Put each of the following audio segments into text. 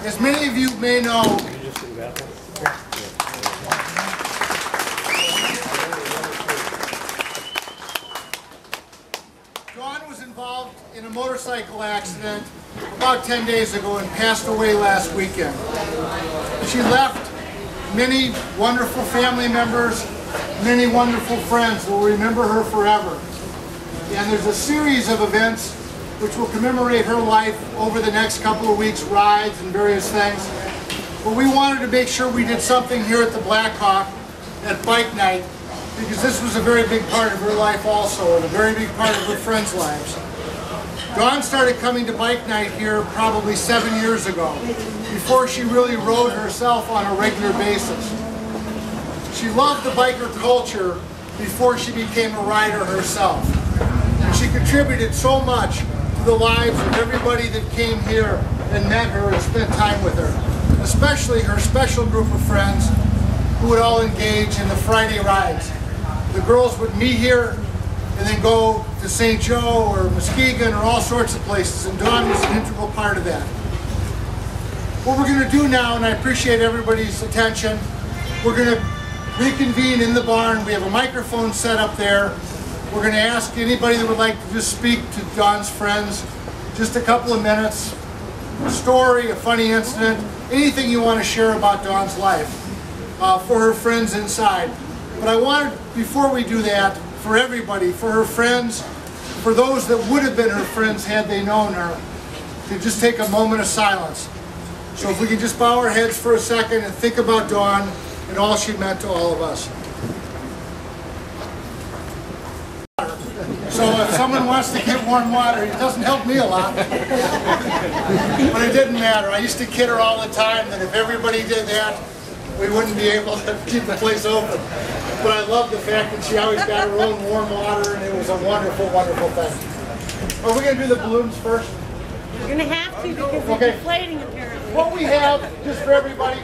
As many of you may know, Dawn was involved in a motorcycle accident about 10 days ago and passed away last weekend. She left many wonderful family members, many wonderful friends who will remember her forever. And there's a series of events which will commemorate her life over the next couple of weeks, rides and various things. But we wanted to make sure we did something here at the Blackhawk at Bike Night, because this was a very big part of her life also, and a very big part of her friends' lives. Dawn started coming to Bike Night here probably 7 years ago, before she really rode herself on a regular basis. She loved the biker culture before she became a rider herself. And she contributed so much to the lives of everybody that came here and met her and spent time with her, especially her special group of friends who would all engage in the Friday rides. The girls would meet here and then go to St. Joe or Muskegon or all sorts of places, and Dawn was an integral part of that. What we're going to do now, and I appreciate everybody's attention, we're going to reconvene in the barn. We have a microphone set up there. We're going to ask anybody that would like to just speak to Dawn's friends, just a couple of minutes, a story, a funny incident, anything you want to share about Dawn's life for her friends inside. But I wanted, before we do that, for everybody, for her friends, for those that would have been her friends had they known her, to just take a moment of silence. So if we can just bow our heads for a second and think about Dawn and all she meant to all of us. So if someone wants to get warm water, it doesn't help me a lot. But it didn't matter. I used to kid her all the time that if everybody did that, we wouldn't be able to keep the place open. But I love the fact that she always got her own warm water, and it was a wonderful, wonderful thing. Are we going to do the balloons first? You're going to have to, because they're deflating apparently. What we have, just for everybody,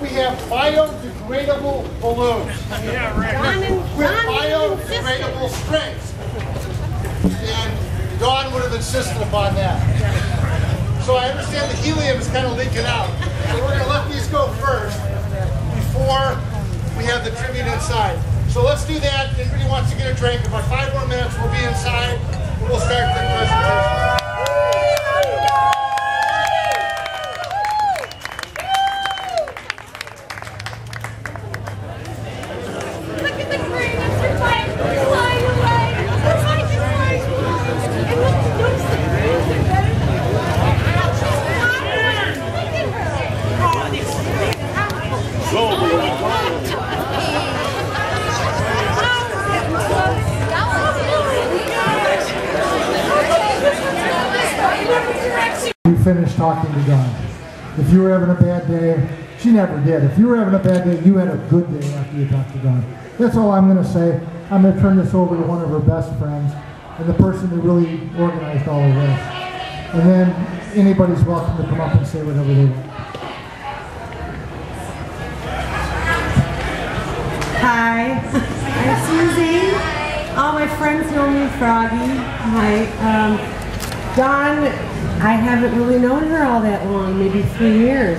we have biodegradable balloons. Yeah, right. With biodegradable strings. And Dawn would have insisted upon that. So I understand the helium is kind of leaking out. So we're going to let these go first before we have the tribute inside. So let's do that. Anybody wants to get a drink? About 5 more minutes, we'll be inside. We'll start the presentation. Finished talking to Dawn. If you were having a bad day, she never did. If you were having a bad day, you had a good day after you talked to Dawn. That's all I'm going to say. I'm going to turn this over to one of her best friends and the person who really organized all of this. And then anybody's welcome to come up and say whatever they want. Hi, I'm Susie. All my friends know me, Froggy. Hi. Dawn, I haven't really known her all that long, maybe 3 years.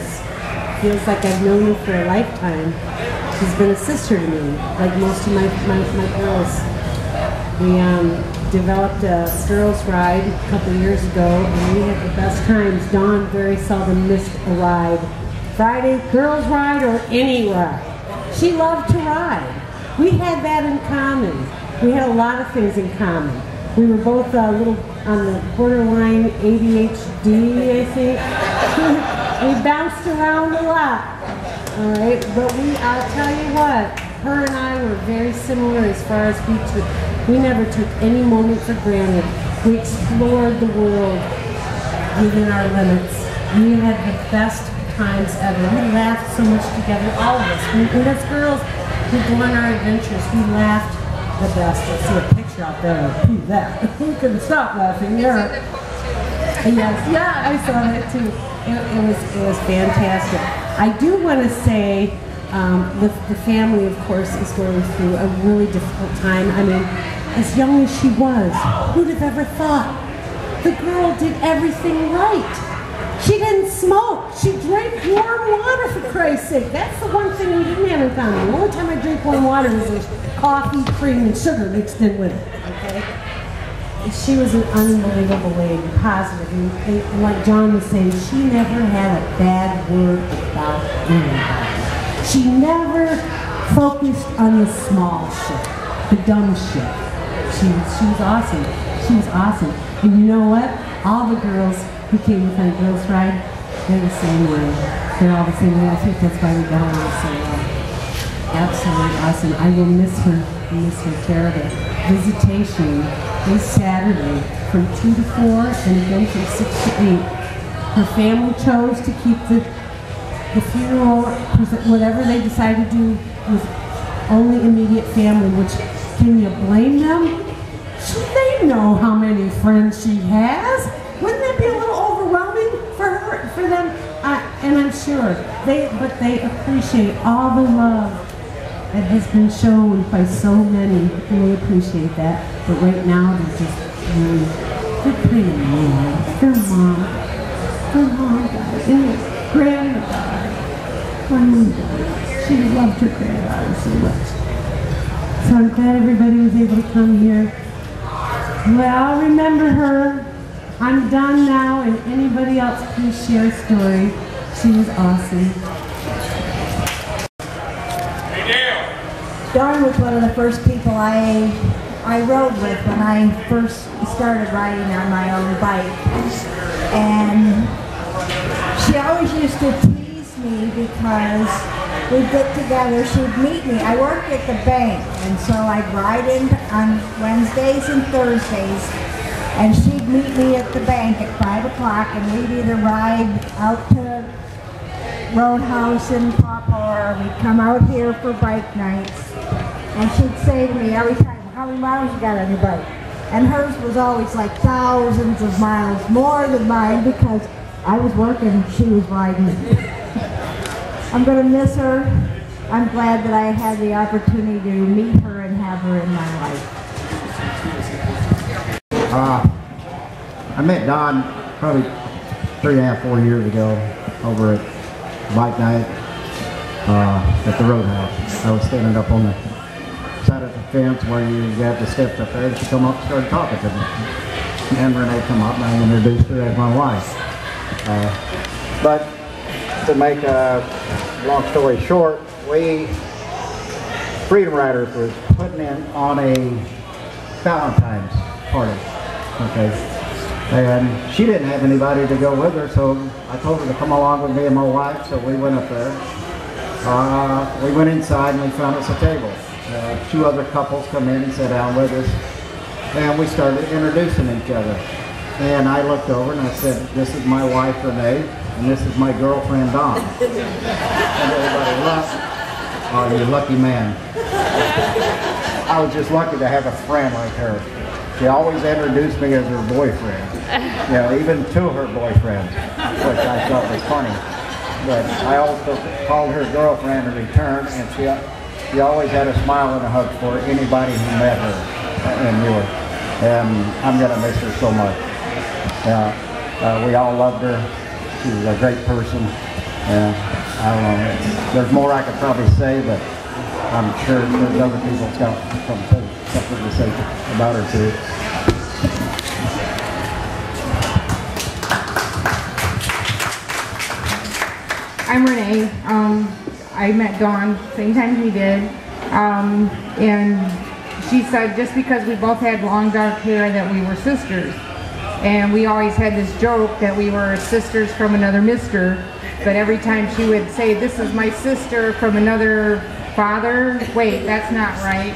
Feels like I've known her for a lifetime. She's been a sister to me, like most of my girls. We developed a girls' ride a couple years ago, and we had the best times. Dawn very seldom missed a ride. Friday, girls' ride, or any ride. She loved to ride. We had that in common. We had a lot of things in common. We were both a little on the borderline ADHD, I think. We bounced around a lot, all right? But I'll tell you what, her and I were very similar as far as we never took any moment for granted. We explored the world within our limits. We had the best times ever. We laughed so much together, all of us. And as girls, we'd go on our adventures. We laughed the best. I see a picture out there of who that. We couldn't stop laughing there. Yes, yeah, I saw that too. It was fantastic. I do want to say the family, of course, is going through a really difficult time. I mean, as young as she was, who'd have ever thought? The girl did everything right. She didn't smoke. She drink warm water, for Christ's sake. That's the one thing we didn't have in common. The only time I drink warm water is there's coffee, cream, and sugar mixed in with it, okay? She was an unbelievable lady, positive. And like John was saying, she never had a bad word about anybody. She never focused on the small shit, the dumb shit. She was awesome. She was awesome. And you know what? All the girls who came with my girls' ride, they're the same way. They're all the same way. I think that's why we got along so well. Absolutely awesome. I will miss her terribly. Visitation this Saturday from 2 to 4 and again from 6 to 8. Her family chose to keep the funeral, whatever they decided to do, with only immediate family, which, can you blame them? They know how many friends she has. Wouldn't that be a little overwhelming for them? And I'm sure they appreciate all the love that has been shown by so many, and they appreciate that. But right now, they're just they're pretty mad. Their mom died, and their grandma died. She loved her granddaughter so much. So I'm glad everybody was able to come here. Well, remember her. I'm done now, and anybody else please share a story. She was awesome. Dawn was one of the first people I rode with when I first started riding on my own bike. And she always used to tease me because we'd get together, she'd meet me. I worked at the bank, and so I'd ride in on Wednesdays and Thursdays, and she'd meet me at the bank at 5 o'clock, and we'd either ride out to Roadhouse in Papa, or we'd come out here for bike nights. And she'd say to me every time, how many miles you got on your bike? And hers was always like thousands of miles more than mine because I was working, she was riding. I'm going to miss her. I'm glad that I had the opportunity to meet her and have her in my life. I met Don probably 3.5, 4 years ago over at bike night at the Roadhouse. I was standing up on the side of the fence where you have the steps up there, and she come up and started talking to me. And Renee come up and I introduced her as my wife. But to make a long story short, Freedom Riders was putting in on a Valentine's party. Okay. And she didn't have anybody to go with her, so I told her to come along with me and my wife, so we went up there. We went inside and we found us a table. 2 other couples come in and sat down with us, and we started introducing each other. And I looked over and I said, this is my wife Renee, and this is my girlfriend Dawn. And everybody laughed. Oh, you lucky man. I was just lucky to have a friend like her. She always introduced me as her boyfriend, you know, even to her boyfriend, which I thought was funny. But I also called her girlfriend in return, and she always had a smile and a hug for anybody who met her and knew her. And I'm going to miss her so much. We all loved her. She was a great person. I don't know, there's more I could probably say, but I'm sure there's other people that's got something to say about her too. I'm Renee. I met Dawn same time he did, and she said just because we both had long dark hair that we were sisters, and we always had this joke that we were sisters from another mister. But every time she would say, "This is my sister from another father," wait, that's not right.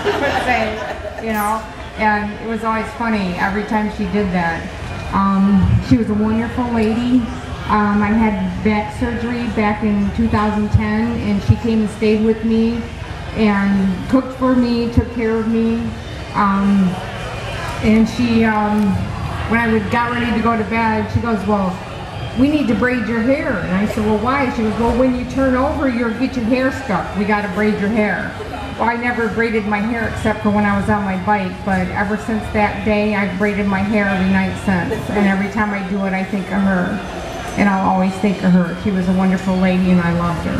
She would say, you know, and it was always funny every time she did that. She was a wonderful lady. I had back surgery back in 2010, and she came and stayed with me and cooked for me, took care of me. And she, when I got ready to go to bed, she goes, "Well, we need to braid your hair." And I said, "Well, why?" She goes, "Well, when you turn over, you'll get your hair stuck. We got to braid your hair." Well, I never braided my hair except for when I was on my bike, but ever since that day, I've braided my hair every night since. And every time I do it, I think of her. and I'll always think of her. She was a wonderful lady, and I loved her.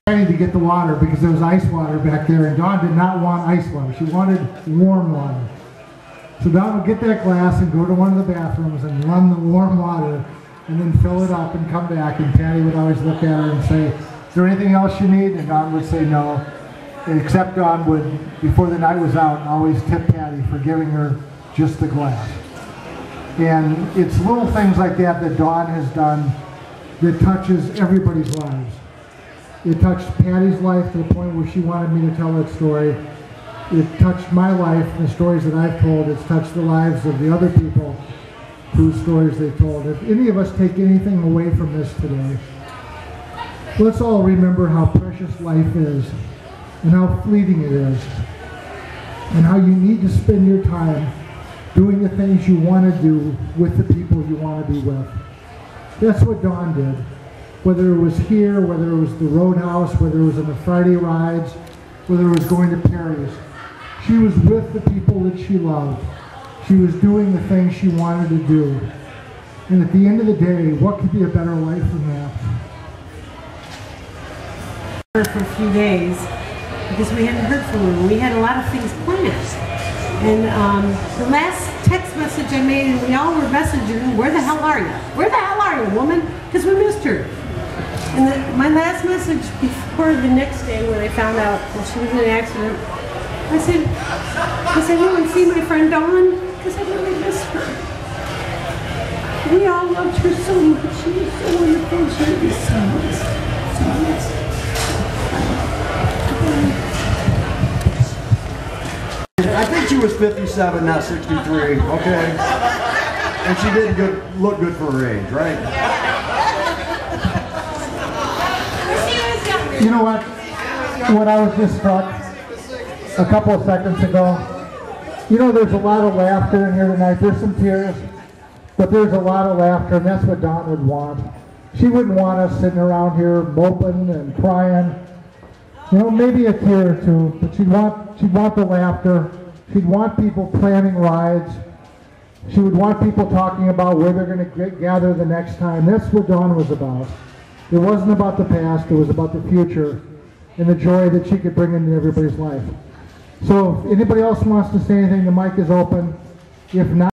I need to get the water because there was ice water back there, and Dawn did not want ice water. She wanted warm water. So Dawn would get that glass and go to one of the bathrooms and run the warm water and then fill it up and come back, and Patty would always look at her and say, "Is there anything else you need?" And Dawn would say no, except Dawn would, before the night was out, always tip Patty for giving her just the glass. And it's little things like that that Dawn has done that touches everybody's lives. It touched Patty's life to the point where she wanted me to tell that story. It touched my life and the stories that I've told. It's touched the lives of the other people whose stories they've told. If any of us take anything away from this today, let's all remember how precious life is and how fleeting it is and how you need to spend your time doing the things you want to do with the people you want to be with. That's what Dawn did. Whether it was here, whether it was the Roadhouse, whether it was in the Friday rides, whether it was going to Perry's, she was with the people that she loved. She was doing the things she wanted to do. And at the end of the day, what could be a better life than that? For a few days because we hadn't heard from her. We had a lot of things planned. And the last text message I made, and we all were messaging, "Where the hell are you? Where the hell are you, woman?" Because we missed her. And my last message before the next day when I found out that she was in an accident, I said, "You want to see my friend Dawn? Because I really miss her. We all loved her so much. She was so wonderful. She was so nice. So nice." I think she was 57, not 63, okay? And she did look good for her age, right? You know what? When I was just struck a couple of seconds ago, you know there's a lot of laughter in here tonight. There's some tears, but there's a lot of laughter, and that's what Dawn would want. She wouldn't want us sitting around here moping and crying. You know, maybe a tear or two, but she'd want the laughter. She'd want people planning rides. She would want people talking about where they're going to gather the next time. That's what Dawn was about. It wasn't about the past, it was about the future and the joy that she could bring into everybody's life. So if anybody else wants to say anything, the mic is open. If not,